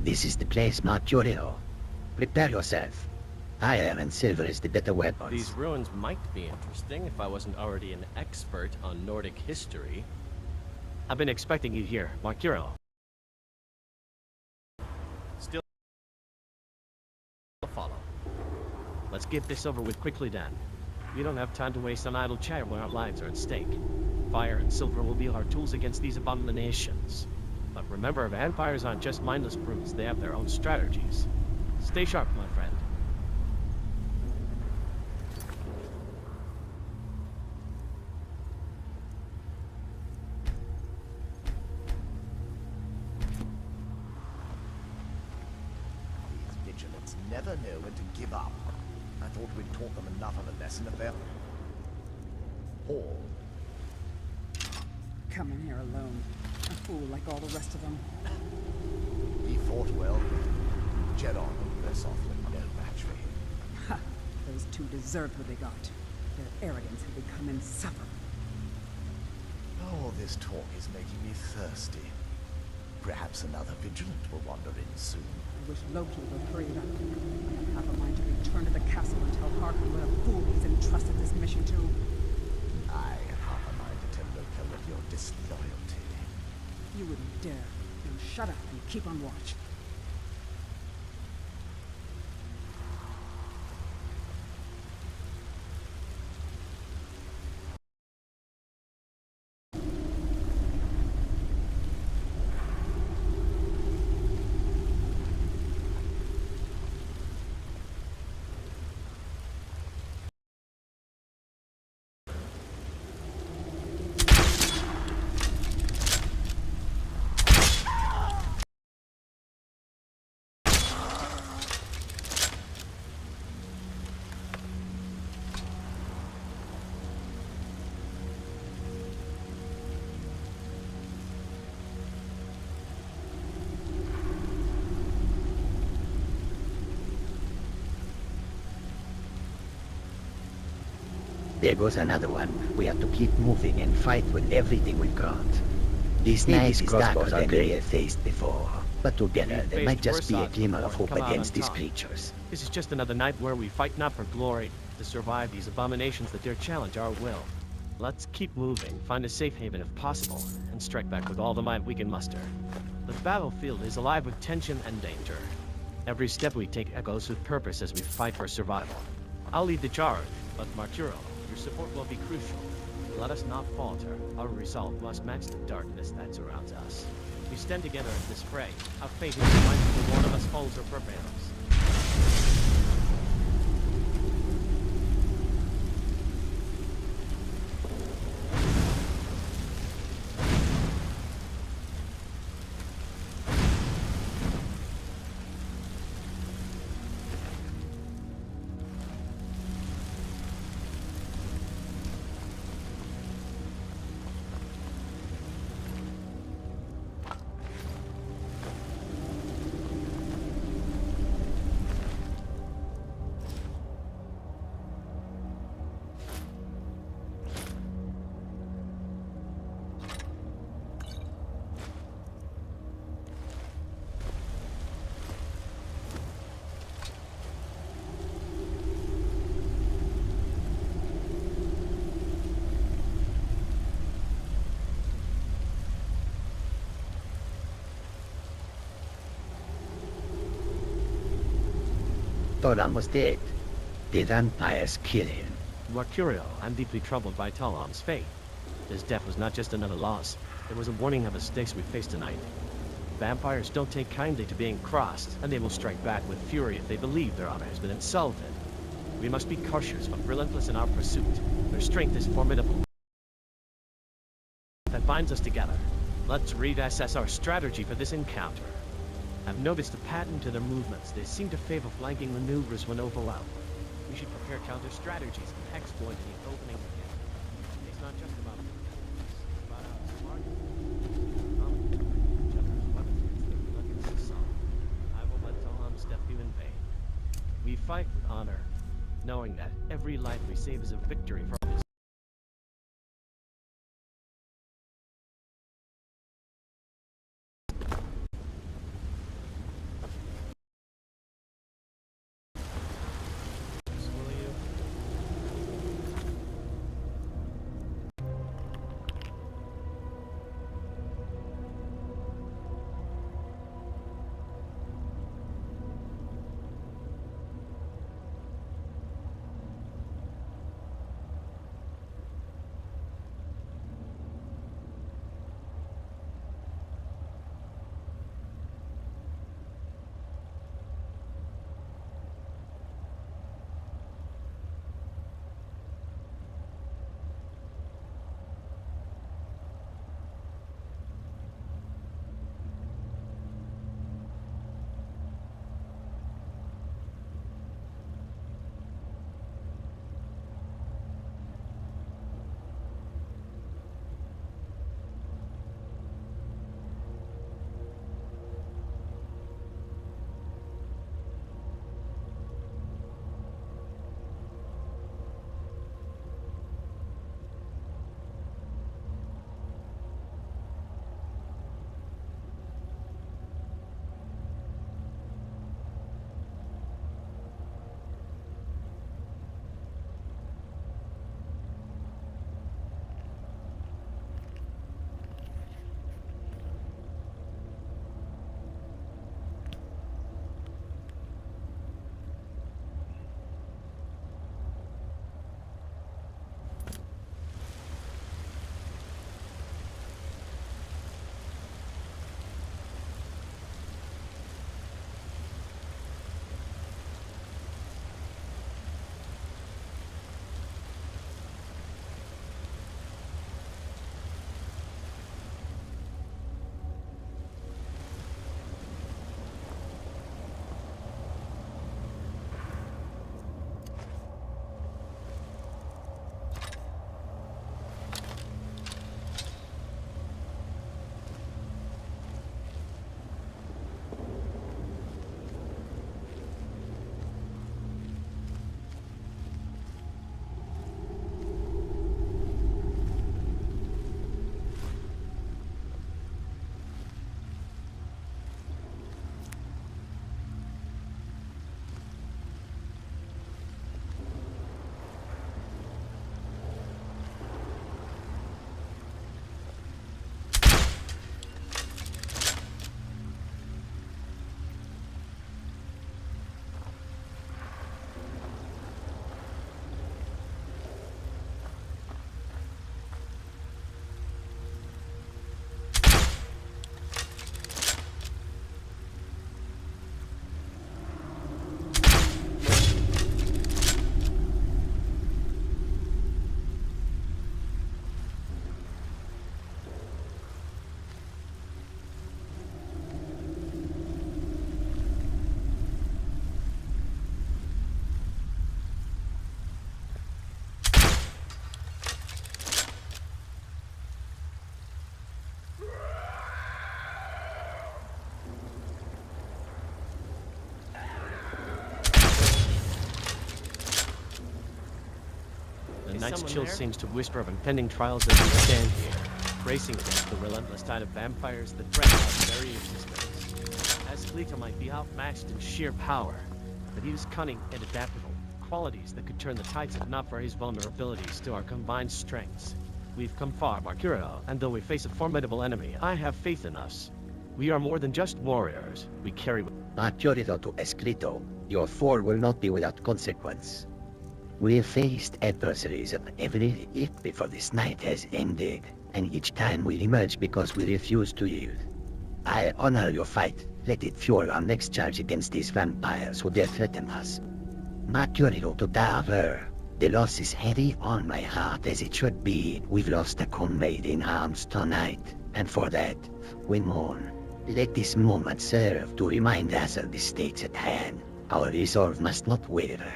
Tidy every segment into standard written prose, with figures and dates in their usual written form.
This is the place, Marcurio. Prepare yourself. Iron and silver is the better weapons. These ruins might be interesting if I wasn't already an expert on Nordic history. I've been expecting you here, Marcurio. Still follow. Let's get this over with quickly then. We don't have time to waste on idle chatter when our lives are at stake. Fire and silver will be our tools against these abominations. But remember, vampires aren't just mindless brutes, they have their own strategies. Stay sharp, my friend. These vigilantes never know when to give up. I thought we'd taught them enough of a lesson of their hall. Coming here alone. A fool like all the rest of them. He fought well. Jedon and Versoflin no match for him. Ha! Those two deserved what they got. Their arrogance had become insufferable. Oh, this talk is making me thirsty. Perhaps another vigilant will wander in soon. I wish Loki would hurry it up. I have a mind to return to the castle and tell Harkin what a fool he's entrusted this mission to. I have a mind to tell Loki of your disloyalty. You wouldn't dare. Now shut up and keep on watch. There goes another one. We have to keep moving and fight with everything we've got. These nice crossbows are we have faced before, but together there might just be a glimmer of hope against these creatures. This is just another night where we fight not for glory, to survive these abominations that dare challenge our will. Let's keep moving, find a safe haven if possible, and strike back with all the might we can muster. The battlefield is alive with tension and danger. Every step we take echoes with purpose as we fight for survival. I'll lead the charge, but Marcurio, your support will be crucial. Let us not falter. Our resolve must match the darkness that surrounds us. We stand together in this fray. Our fate is reminded that one of us falls or prevails. Toram was dead. The vampires killed him. Marcurio, I'm deeply troubled by Talam's fate. His death was not just another loss. It was a warning of the stakes we face tonight. Vampires don't take kindly to being crossed, and they will strike back with fury if they believe their honor has been insulted. We must be cautious but relentless in our pursuit. Their strength is formidable. That binds us together. Let's reassess our strategy for this encounter. I've noticed a pattern to their movements. They seem to favor flanking maneuvers when overwhelmed. We should prepare counter strategies and exploit the opening again. It's not just about it's about outsmarting each other's weapons against their relentless assault. I won't let Talam step you in vain. We fight with honor, knowing that every life we save is a victory for all. night's someone chill there? seems to whisper of impending trials as we stand here, racing against the relentless tide of vampires that threaten our very existence. As Cleto might be outmatched in sheer power, but he was cunning and adaptable, qualities that could turn the tides if not for his vulnerabilities to our combined strengths. We've come far, Marcurio, and though we face a formidable enemy, I have faith in us. We are more than just warriors. We carry... Marcurio to Escrito, your fall will not be without consequence. We have faced adversaries of every hit before this night has ended, and each time we emerge because we refuse to yield. I honor your fight. Let it fuel our next charge against these vampires who dare threaten us. Marcurio to Darver. The loss is heavy on my heart as it should be. We've lost a comrade in arms tonight, and for that, we mourn. Let this moment serve to remind us of the stakes at hand. Our resolve must not waver.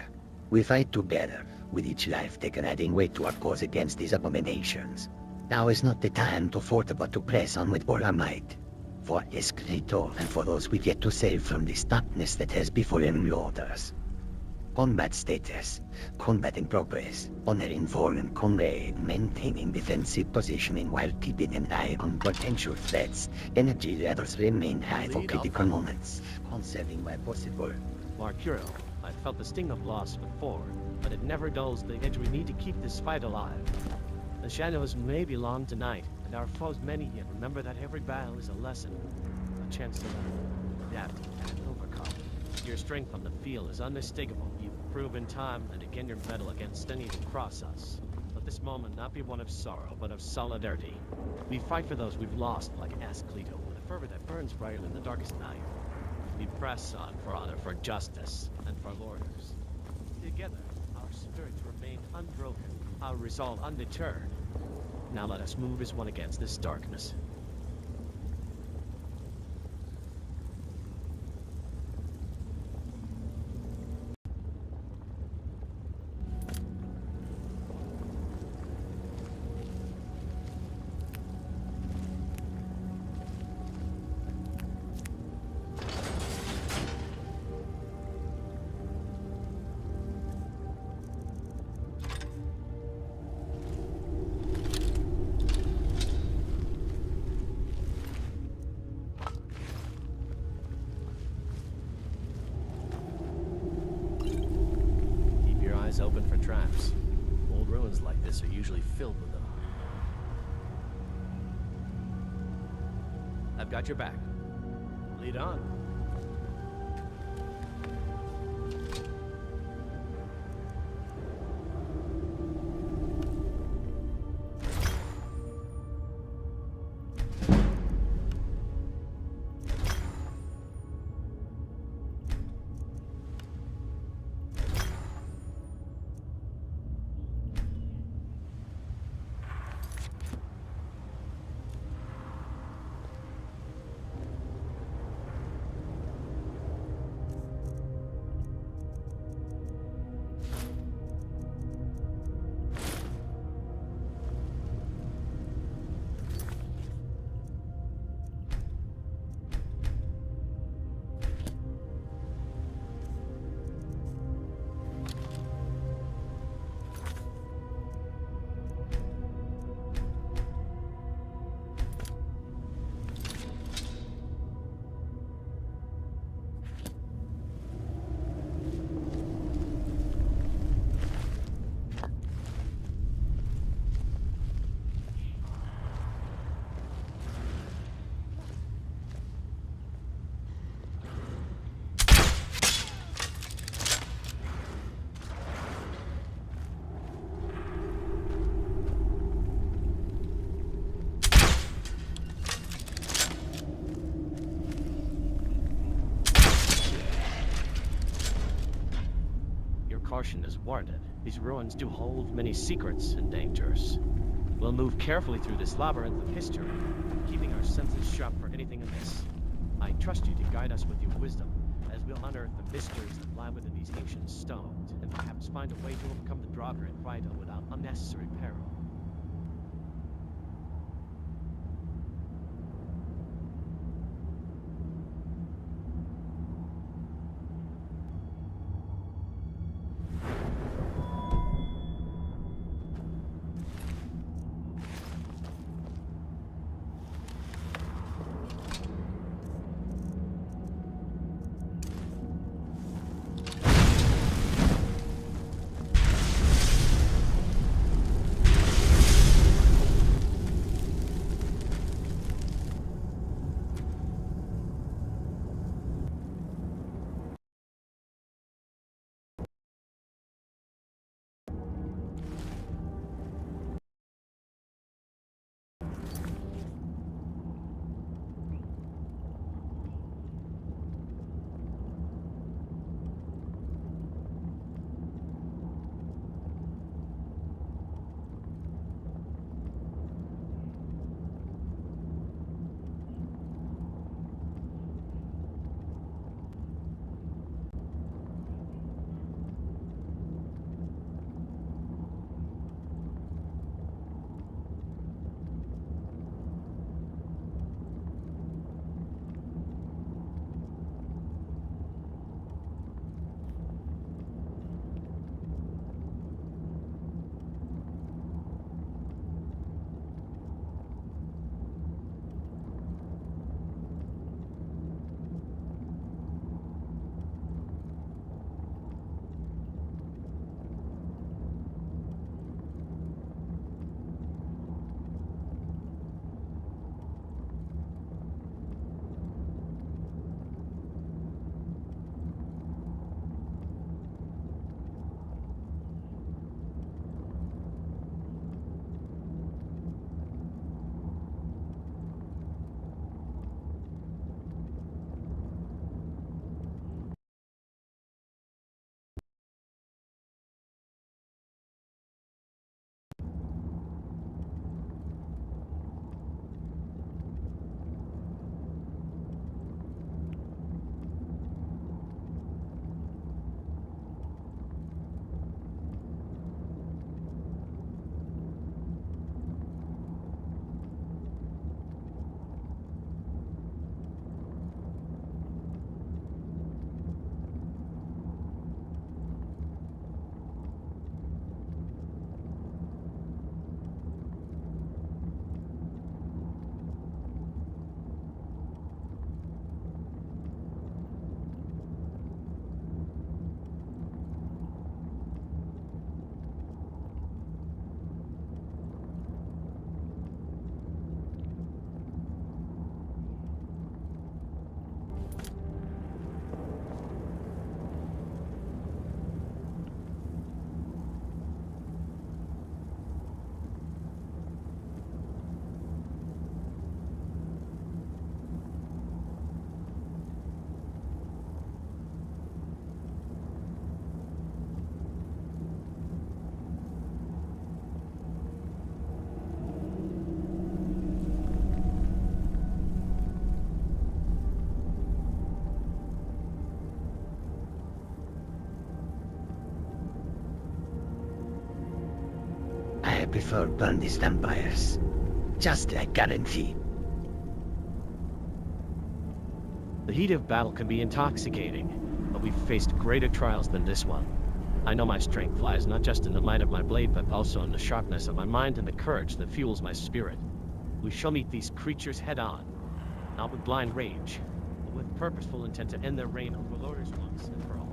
We fight together, with each life taken adding weight to our cause against these abominations. Now is not the time to falter but to press on with all our might. For Escrito and for those we've yet to save from this darkness that has befallen others. Combat status. Combat in progress. Honoring fallen comrade. Maintaining defensive positioning while keeping an eye on potential threats. Energy levels remain high for critical moments. Conserving where possible. Marcurio, I've felt the sting of loss before, but it never dulls the edge we need to keep this fight alive. The shadows may be long tonight, and our foes many, yet remember that every battle is a lesson. A chance to learn, adapt, and overcome. Your strength on the field is unmistakable. You've proven time and again your mettle against any who cross us. Let this moment not be one of sorrow, but of solidarity. We fight for those we've lost, like Ascleto, with a fervor that burns brighter than the darkest night. We press on for honor, for justice, and for orders. Together, our spirits remain unbroken, our resolve undeterred. Now let us move as one against this darkness. Open for traps. Old ruins like this are usually filled with them. I've got your back. Lead on. Caution is warranted. These ruins do hold many secrets and dangers. We'll move carefully through this labyrinth of history, keeping our senses sharp for anything amiss. I trust you to guide us with your wisdom, as we'll unearth the mysteries that lie within these ancient stones, and perhaps find a way to overcome the Draugr and Fido without unnecessary peril. prefer burn-these vampires. Just a guarantee. The heat of battle can be intoxicating, but we've faced greater trials than this one. I know my strength lies not just in the might of my blade, but also in the sharpness of my mind and the courage that fuels my spirit. We shall meet these creatures head-on, not with blind rage, but with purposeful intent to end their reign over Lorders once and for all.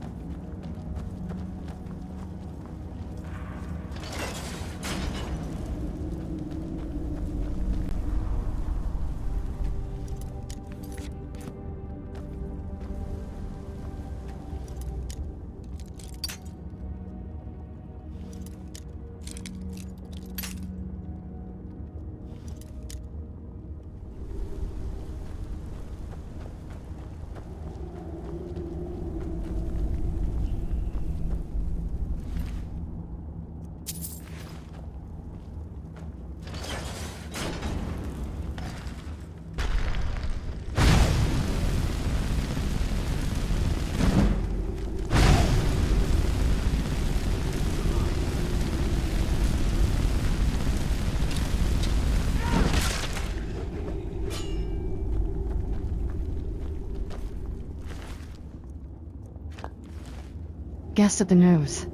Guest of the news.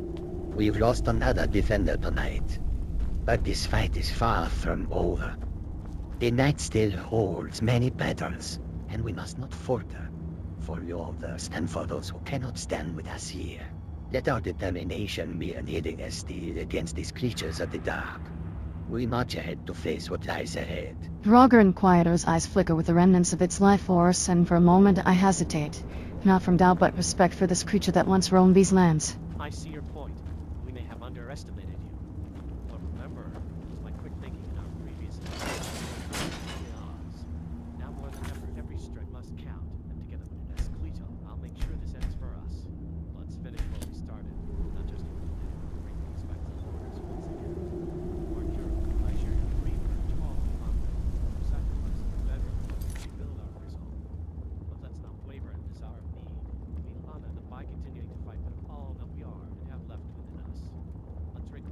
We've lost another defender tonight, but this fight is far from over. The night still holds many battles, and we must not falter. For the others and for those who cannot stand with us here, let our determination be unending as steel against these creatures of the dark. We march ahead to face what lies ahead. Draugr Inquisitor's eyes flicker with the remnants of its life force, and for a moment I hesitate. Not from doubt, but respect for this creature that once roamed these lands. I see your point. We may have underestimated you. But remember, it was my quick thinking in our previous odds. Now more than ever, every strike must count. And together with Esclito, I'll make sure this ends for us. Let's finish what we started. Not just bring these back to Lorders once again. Marcurio, I share your dream for 12 months. Sacrifice the bedroom to rebuild our resolve. But let's not waver in this hour of need. Be honored by continuing to fight with all that we are and have left within us. Let's reclaim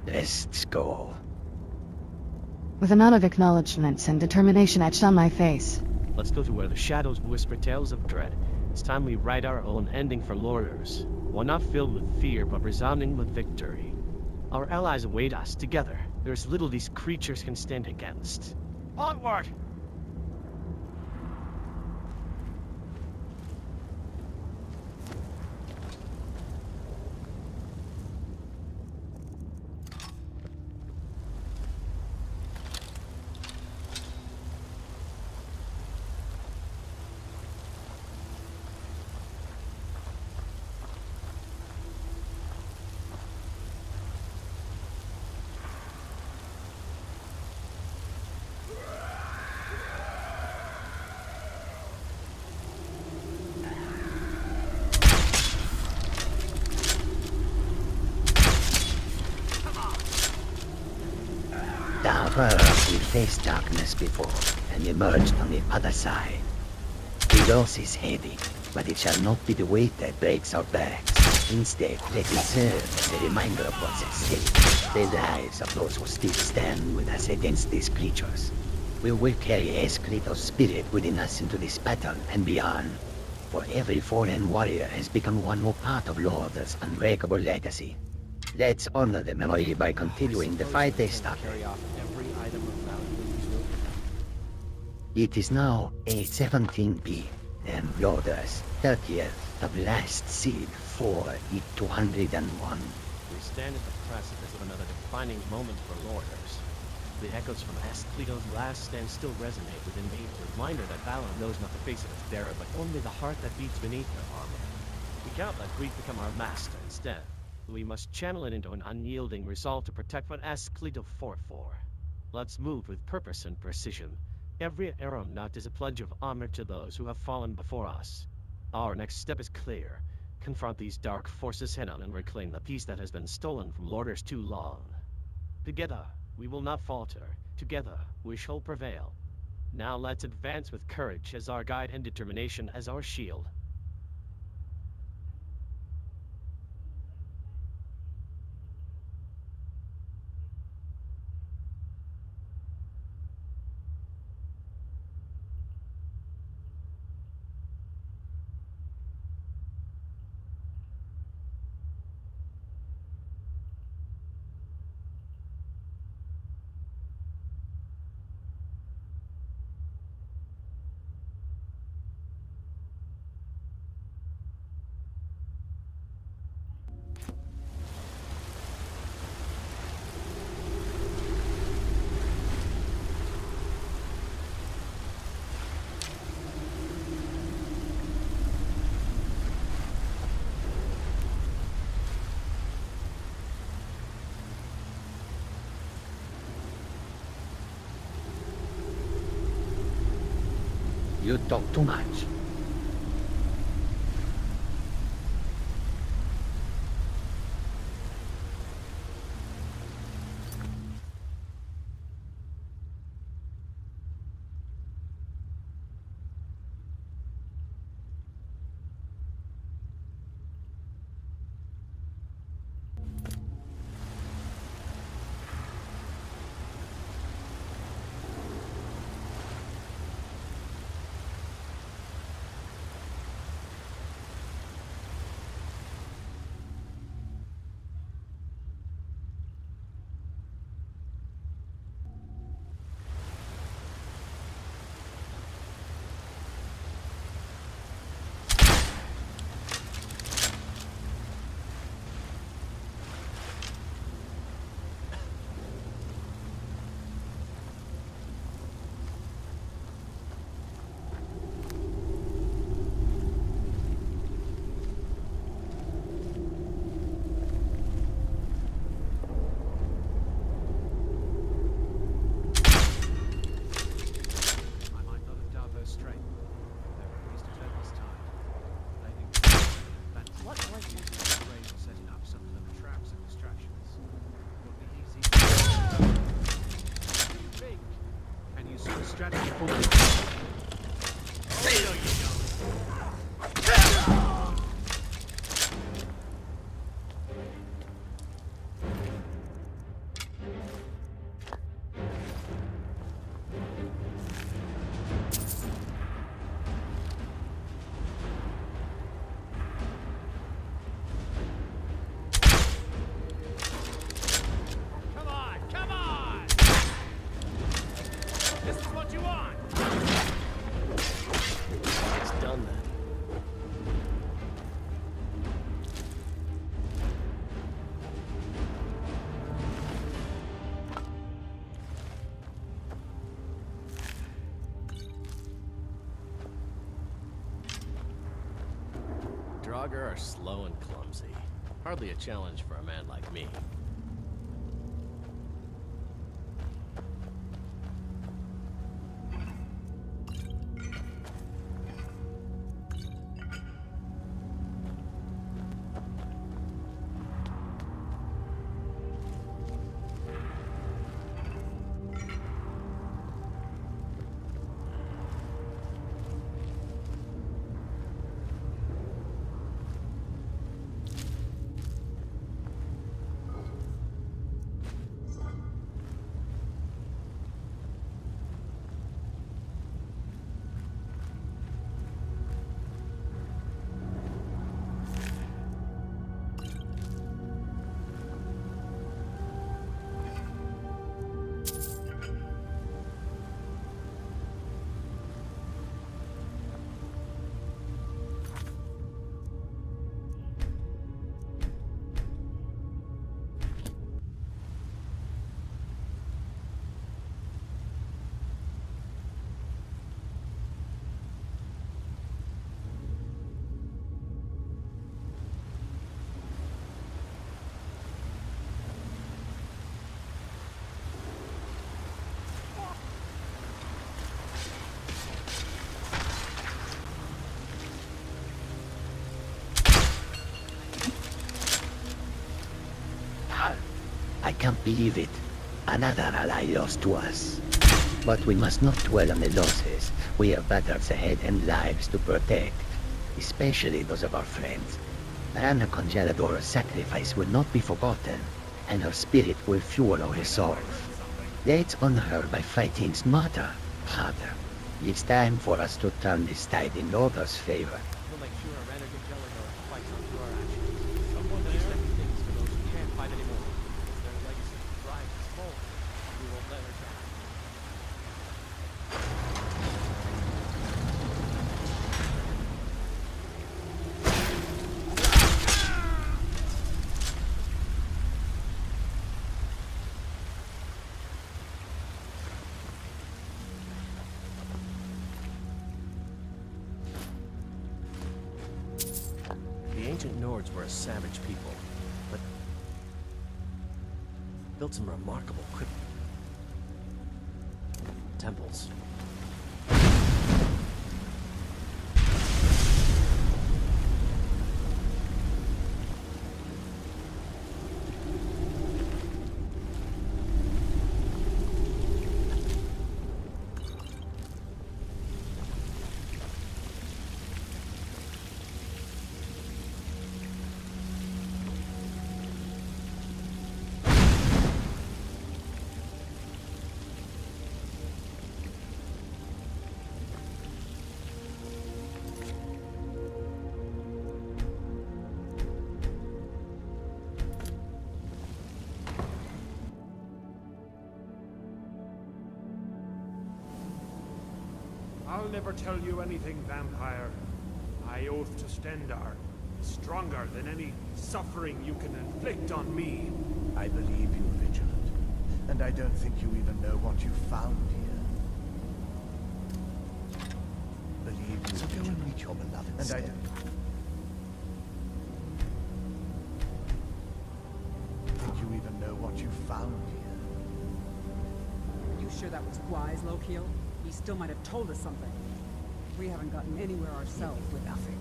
Let's go. With a nod of acknowledgement and determination etched on my face. Let's go to where the shadows whisper tales of dread. It's time we write our own ending for Lorders. One not filled with fear, but resounding with victory. Our allies await us together. There's little these creatures can stand against. Onward! We faced darkness before and emerged on the other side. The loss is heavy, but it shall not be the weight that breaks our backs. Instead, let it serve as a reminder of what's at stake. The lives of those who still stand with us against these creatures. We will carry Escrito's spirit within us into this battle and beyond. For every fallen warrior has become one more part of Lord's unbreakable legacy. Let's honor the memory by continuing the fight they started. Carry off every item of value in these rooms. It is now 8:17 p. and Lorders, 30th of last seed for 201. We stand at the precipice of another defining moment for Lorders. The echoes from Esclito's last stand still resonate within me, a reminder that valor knows not the face of its bearer, but only the heart that beats beneath their armor. We cannot let grief become our master instead. We must channel it into an unyielding resolve to protect what Esclito fought for. Let's move with purpose and precision. Every arrow knot is a pledge of honor to those who have fallen before us. Our next step is clear. Confront these dark forces head-on and reclaim the peace that has been stolen from Lorders too long. Together, we will not falter. Together, we shall prevail. Now let's advance with courage as our guide and determination as our shield. You talk too much. Augur are slow and clumsy. Hardly a challenge for a man like me. I can't believe it. Another ally lost to us. But we must not dwell on the losses. We have battles ahead and lives to protect. Especially those of our friends. Anna Congeladora's sacrifice will not be forgotten, and her spirit will fuel our resolve. Let's honor her by fighting smarter, harder. It's time for us to turn this tide in Nova's favor. We'll make sure Anna Congeladour fights on your actions. Someone there things for those who can't fight anymore. Their legacy drives us forward. We won't let her down. The ancient Nords were a savage people, but built some remarkable temples. I'll never tell you anything, vampire. My oath to Stendarr is stronger than any suffering you can inflict on me. I believe you, Vigilant. And I don't think you even know what you found here. Believe you, so go and meet your beloved. And I don't think you even know what you found here. You sure that was wise, Lokiel? He still might have told us something. We haven't gotten anywhere ourselves with Nothing.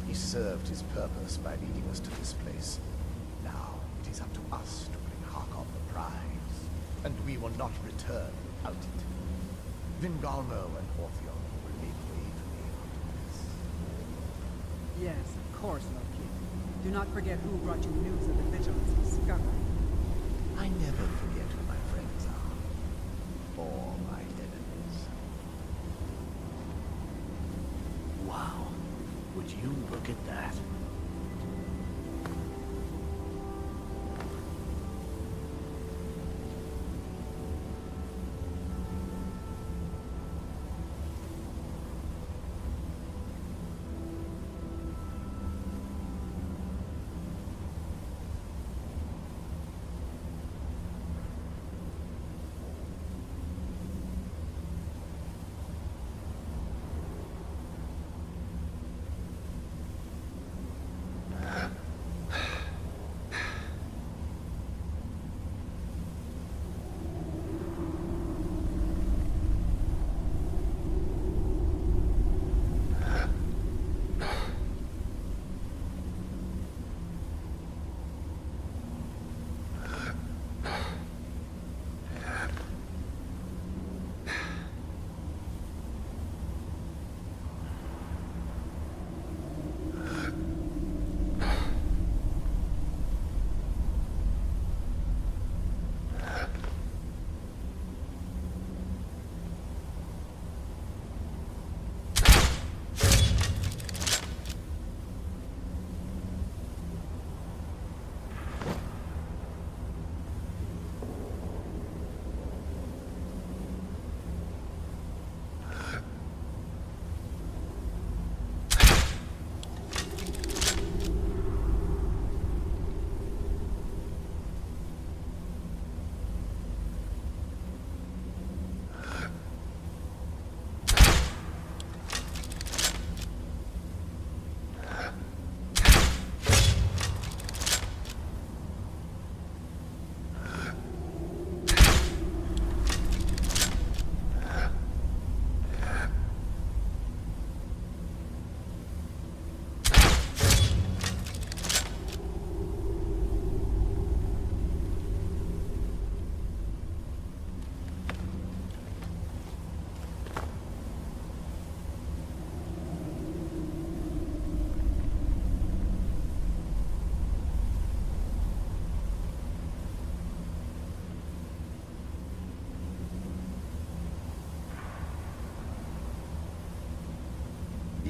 He served his purpose by leading us to this place. Now it is up to us to bring Harkon the prize. And we will not return without it. Vingalmo and Orthion will make way for me after this. Yes, of course, Lokiel. Do not forget who brought you news of the vigilance discovery. I never forget who my friends are. Or my enemies. Wow, would you look at that?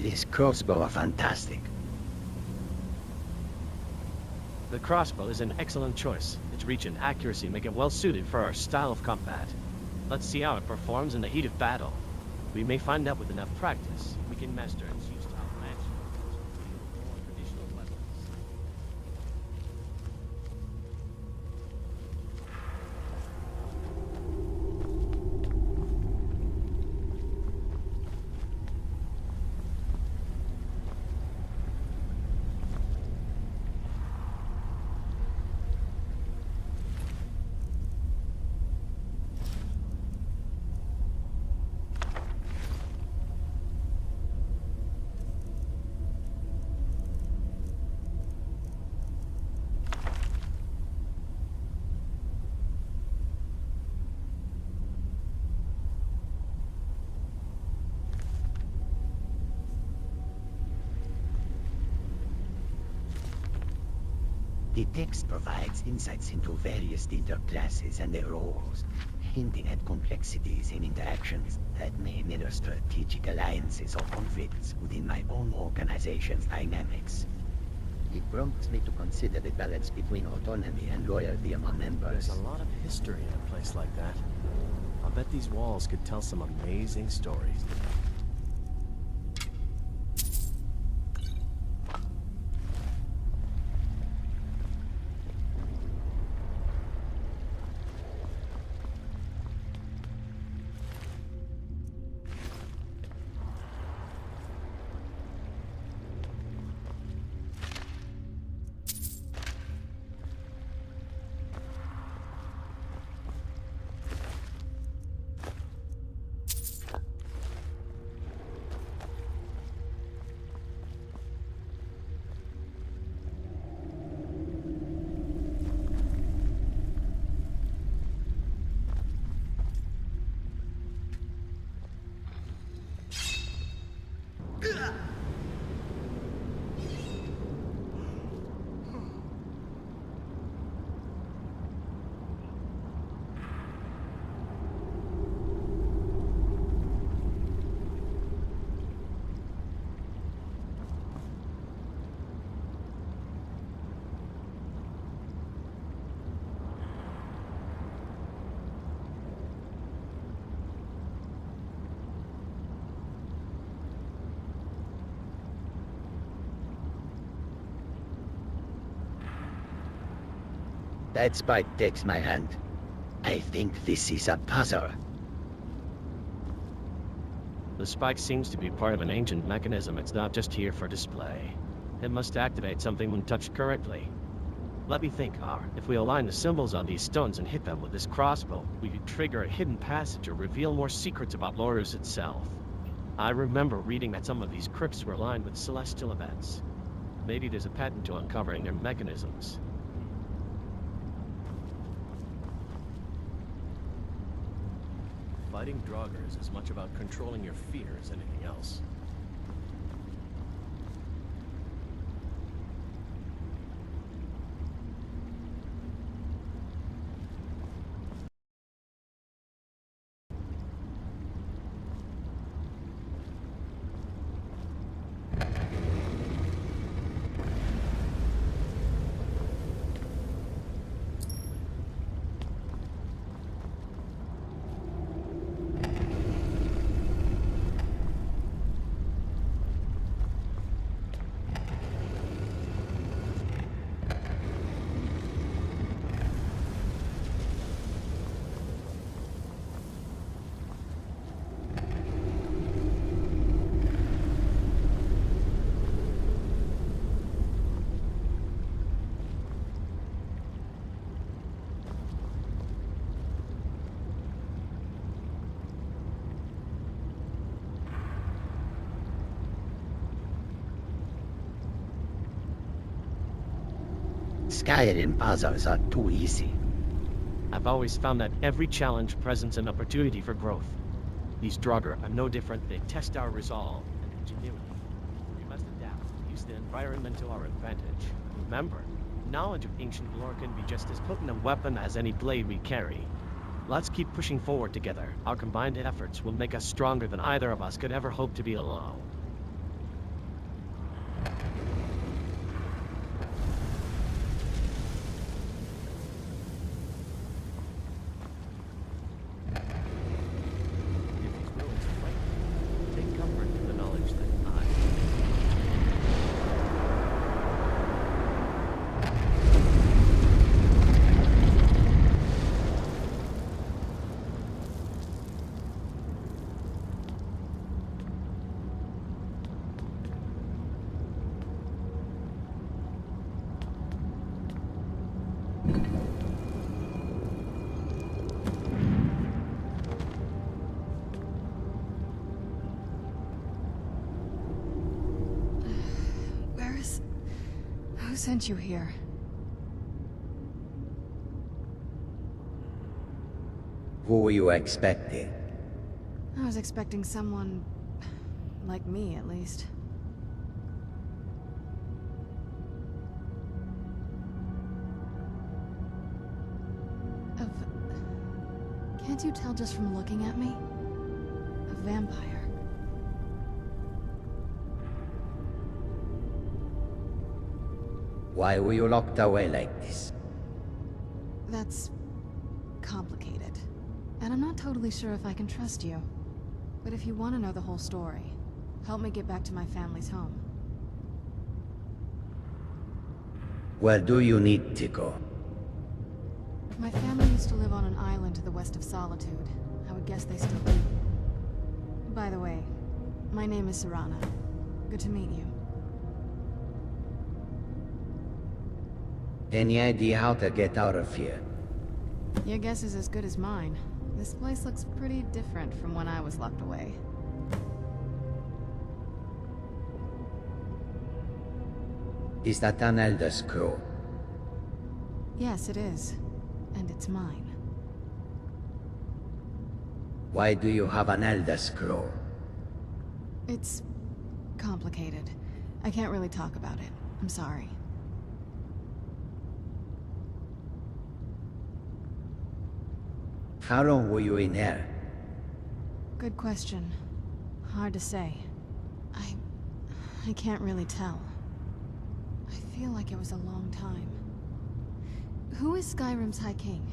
This crossbow are fantastic. The crossbow is an excellent choice. Its reach and accuracy make it well suited for our style of combat. Let's see how it performs in the heat of battle. We may find out with enough practice, we can master its use to outmatch more traditional weapons. The text provides insights into various data classes and their roles, hinting at complexities in interactions that may mirror strategic alliances or conflicts within my own organization's dynamics. It prompts me to consider the balance between autonomy and loyalty among members. There's a lot of history in a place like that. I'll bet these walls could tell some amazing stories. That spike takes my hand. I think this is a puzzle. The spike seems to be part of an ancient mechanism. It's not just here for display. It must activate something when touched correctly. Let me think, if we align the symbols on these stones and hit them with this crossbow, we could trigger a hidden passage or reveal more secrets about Lorus itself. I remember reading that some of these crypts were aligned with celestial events. Maybe there's a patent to uncovering their mechanisms. Fighting Draugr is as much about controlling your fear as anything else. Skyrim puzzles are too easy. I've always found that every challenge presents an opportunity for growth. These Draugr are no different. They test our resolve and ingenuity. We must adapt, use the environment to our advantage. Remember, knowledge of ancient lore can be just as potent a weapon as any blade we carry. Let's keep pushing forward together. Our combined efforts will make us stronger than either of us could ever hope to be alone. Who sent you here? Who were you expecting? I was expecting someone... like me, at least. Can't you tell just from looking at me? A vampire. Why were you locked away like this? That's... complicated. And I'm not totally sure if I can trust you. But if you want to know the whole story, help me get back to my family's home. Where do you need to go? My family used to live on an island to the west of Solitude. I would guess they still do. By the way, my name is Serana. Good to meet you. Any idea how to get out of here? Your guess is as good as mine. This place looks pretty different from when I was locked away. Is that an Elder Scroll? Yes, it is. And it's mine. Why do you have an Elder Scroll? It's... complicated. I can't really talk about it. I'm sorry. How long were you in there? Good question. Hard to say. I can't really tell. I feel like it was a long time. Who is Skyrim's High King?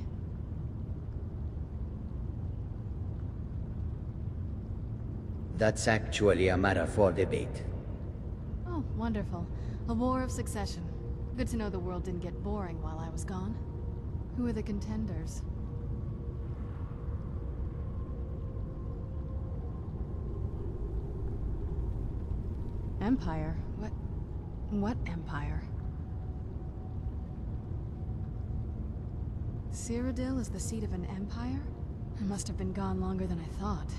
That's actually a matter for debate. Oh, wonderful. A war of succession. Good to know the world didn't get boring while I was gone. Who are the contenders? Empire? What empire? Cyrodiil is the seat of an empire? I must have been gone longer than I thought.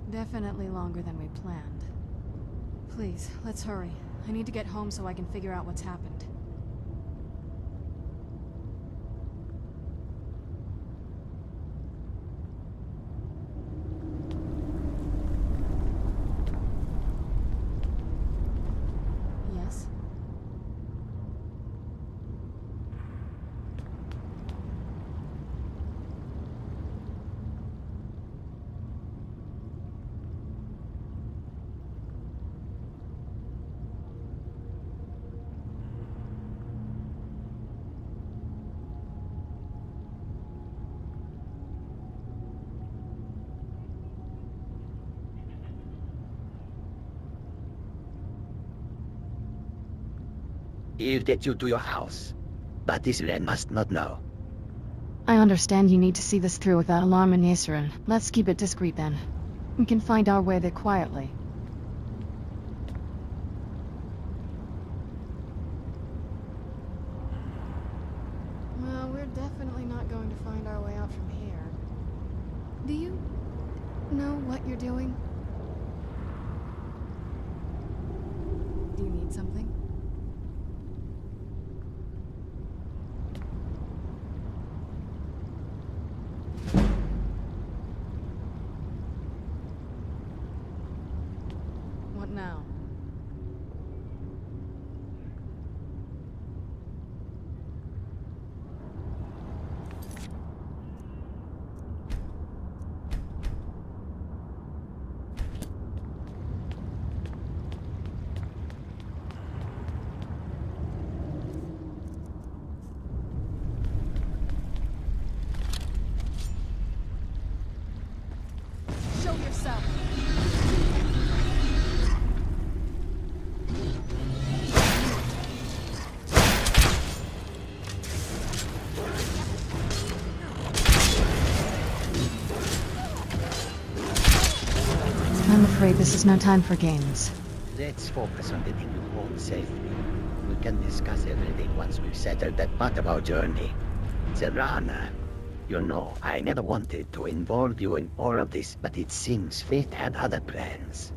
Definitely longer than we planned. Please, let's hurry. I need to get home so I can figure out what's happened. Yes? He'll get you to your house. But this man must not know. I understand you need to see this through without alarming Yisrin. Let's keep it discreet then. We can find our way there quietly. Well, we're definitely not going to find our way out from here. Do you know what you're doing? Do you need something? What now? Show yourself! I'm afraid this is no time for games. Let's focus on getting you home safely. We can discuss everything once we've settled that part of our journey. Serana, you know, I never wanted to involve you in all of this, but it seems fate had other plans.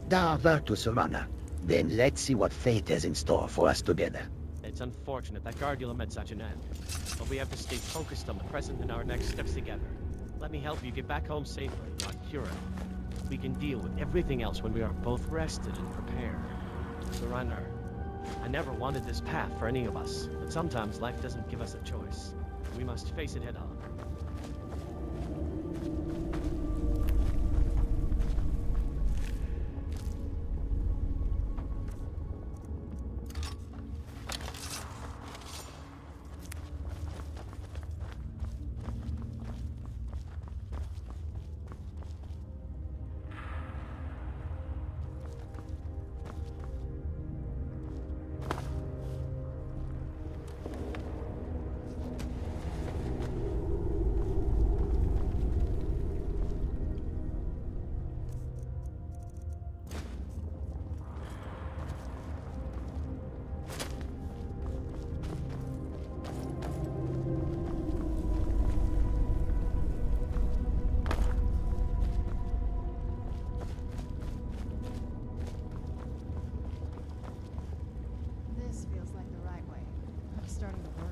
Down to Serana. Then let's see what fate has in store for us together. It's unfortunate that Guardula met such an end, but we have to stay focused on the present and our next steps together. Let me help you get back home safely, Marcurio. We can deal with everything else when we are both rested and prepared. Surrender. I never wanted this path for any of us, but sometimes life doesn't give us a choice. We must face it head on. This feels like the right way. I'm starting to worry.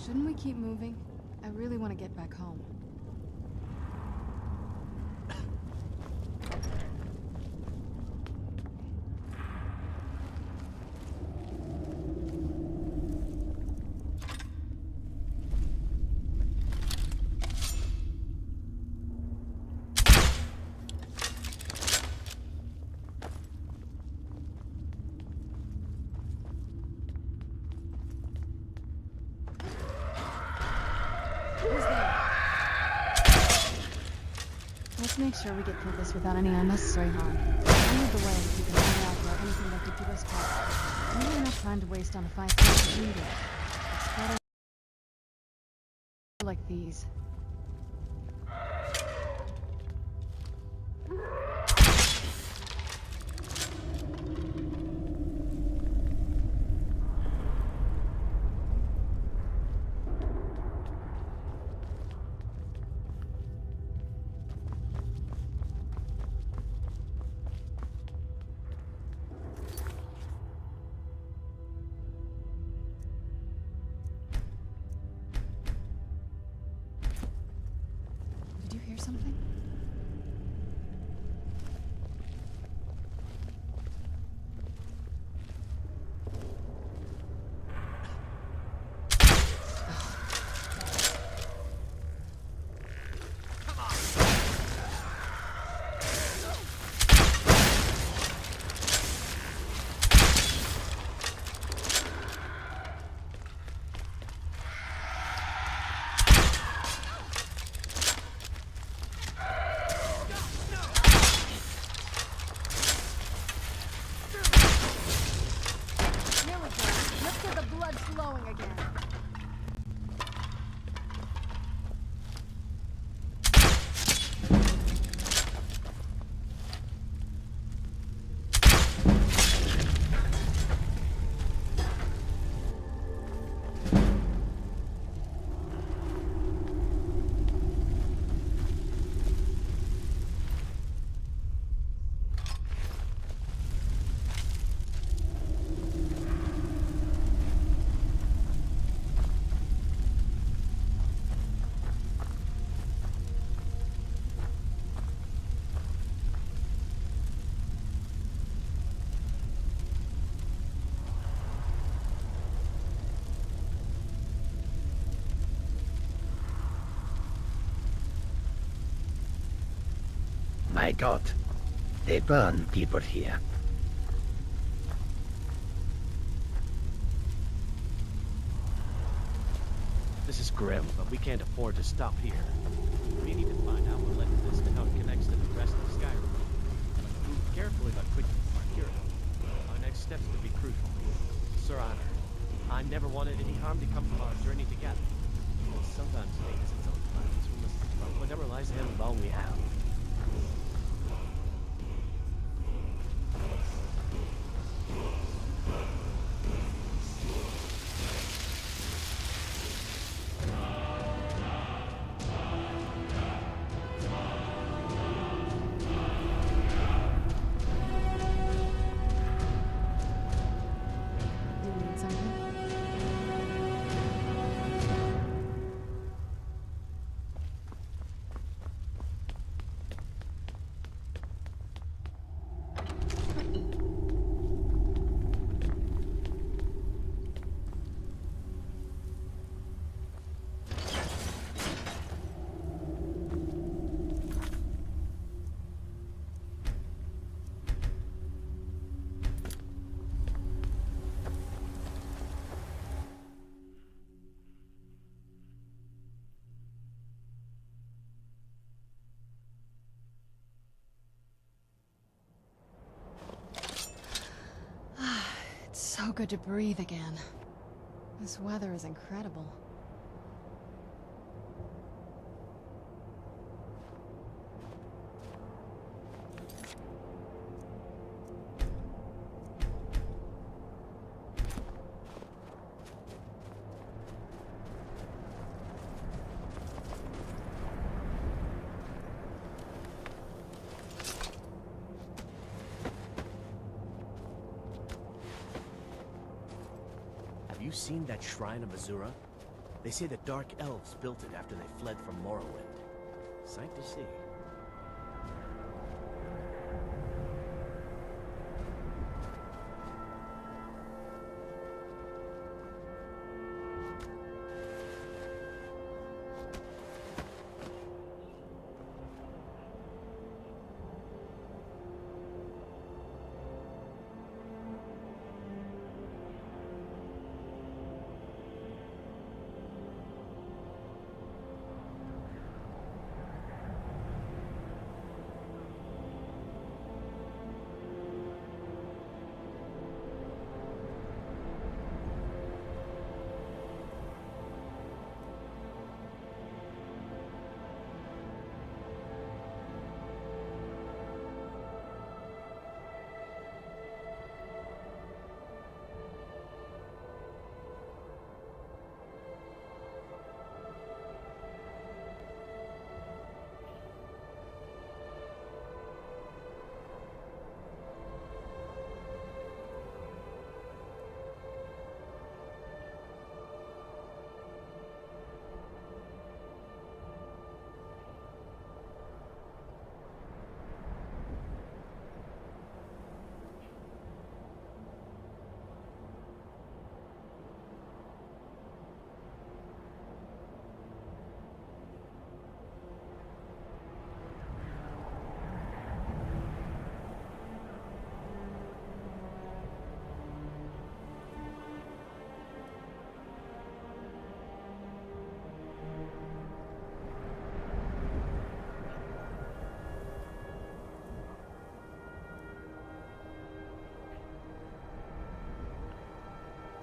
Shouldn't we keep moving? I really want to get back home. Let's make sure we get through this without any unnecessary harm. I need the way if you can find out about anything that could give us trouble. Maybe enough time to waste on a fight with the leader. It's better like these. Something? my god. They burn people here. This is grim, but we can't afford to stop here. We need to find out what led to this and how it connects to the rest of Skyrim. Move carefully but quickly, Marcurio. Our next steps could be crucial. Sir Honor, I never wanted any harm to come from our journey together. But sometimes fate has its own plans. We must run whatever lies ahead with all we have. You need something? It's so good to breathe again. This weather is incredible. Have you seen that shrine of Azura? They say the Dark Elves built it after they fled from Morrowind. Sight to see.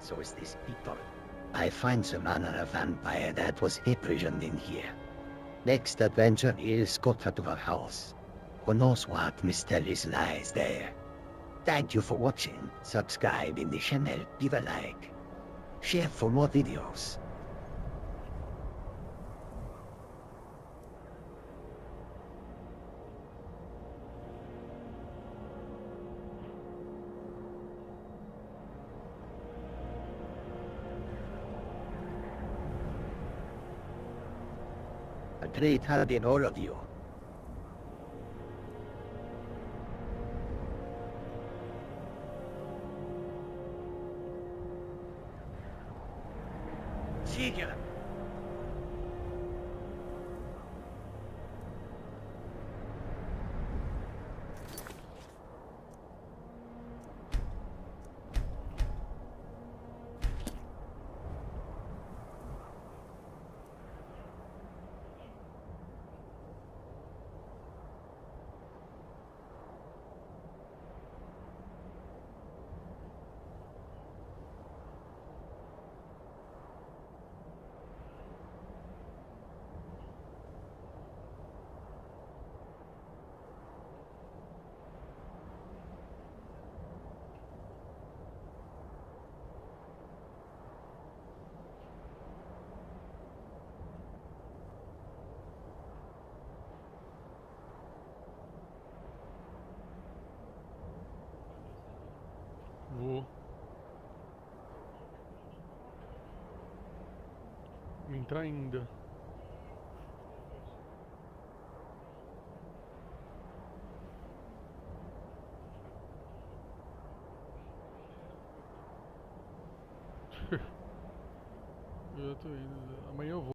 So is this people. I find some manner of vampire that was imprisoned in here. Next adventure is go to our house. Who knows what mysterious lies there. Thank you for watching. Subscribe in the channel, leave a like. Share for more videos. A great help in all of you. See ya. Vou. Entrar ainda. Eu tô indo. Amanhã eu vou.